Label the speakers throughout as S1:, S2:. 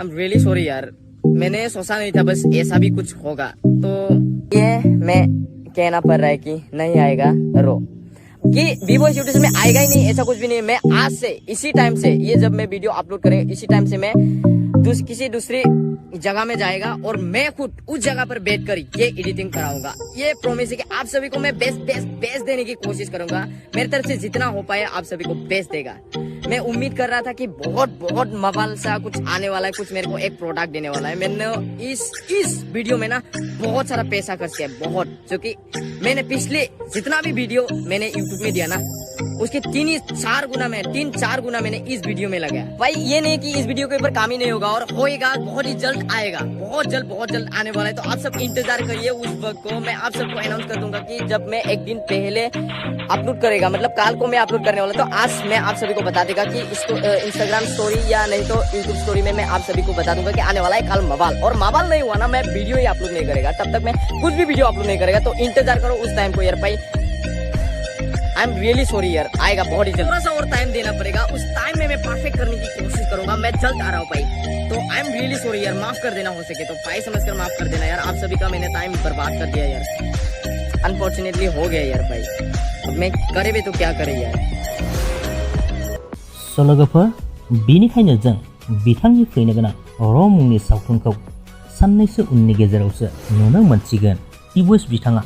S1: I'm really sorry यार, मैंने सोचा नहीं था बस ऐसा भी कुछ होगा। तो ये मैं कहना पड़ रहा है कि नहीं आएगा रो, कि B-Boys यूट्यूब में आएगा ही नहीं, ऐसा कुछ भी नहीं। मैं आज से इसी टाइम से, ये जब मैं वीडियो अपलोड करेंगे इसी टाइम से मैं किसी दूसरी जगह में जाएगा और मैं खुद उस जगह पर बैठ कर ये एडिटिंग कराऊंगा। ये प्रॉमिस है कि आप सभी को मैं बेस्ट देने की कोशिश करूंगा। मेरी तरफ से जितना हो पाए आप सभी को बेस्ट देगा। मैं उम्मीद कर रहा था कि बहुत मवाल सा कुछ आने वाला है, कुछ मेरे को एक प्रोडक्ट देने वाला है। मैंने इस वीडियो में ना बहुत सारा पैसा खर्च किया, बहुत, जो कि मैंने पिछले जितना भी वीडियो मैंने यूट्यूब में दिया ना उसके 3-4 गुना मैंने इस वीडियो में लगाया। भाई ये नहीं कि इस वीडियो के ऊपर काम ही नहीं होगा, और होएगा, बहुत ही जल्द आएगा, बहुत जल्द आने वाला है। तो आप सब इंतजार करिए उस वक्त को। मैं आप सबको अनाउंस कर दूंगा कि जब मैं एक दिन पहले अपलोड करेगा, मतलब कल को मैं अपलोड करने वाला, तो आज मैं आप सभी को बता देगा कि इसको इंस्टाग्राम स्टोरी या नहीं तो यूट्यूब स्टोरी में मैं आप सभी को बता दूंगा कि आने वाला है कल मवाल। और मवाल नहीं हुआ ना, मैं वीडियो ही अपलोड नहीं करेगा, तब तक मैं कुछ भी वीडियो अपलोड नहीं करेगा। तो इंतजार करो उस टाइम को यार भाई। आई एम रियली सॉरी यार, आएगा बहुत ही जल्द, थोड़ा सा और टाइम देना पड़ेगा। उस टाइम में मैं परफेक्ट करने की कोशिश करूंगा। मैं जल्द आ रहा हूँ भाई। तो आई एम रियली सॉरी यार, माफ कर देना हो सके तो, भाई समझकर माफ कर देना यार। आप सभी का मैंने टाइम बर्बाद कर दिया यार, अनफॉर्चुनेटली हो गया यार भाई। अब मैं करे भी तो क्या करे यार।
S2: सलगोफोर, बेनिखायनो जों बिथांनि फैनो गोनां र' मुंनि सावथुनखौ साननैसो उननि गेजेरावसो नुनो मोनसिगोन। B-Boys बिथाङा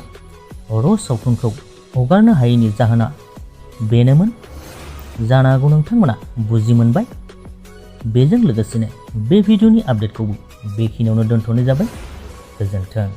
S2: र' सावथुनखौ हगारनो हायैनि जाहोना बेनोमोन। जानो हागौ नोंथांमोना बुजि मोनबाय। बेजों लोगोसेनो बे भिडिअनि आपडेटखौबो बेखिनियावनो दोनथ'नाय जाबाय। गोजोन्थों।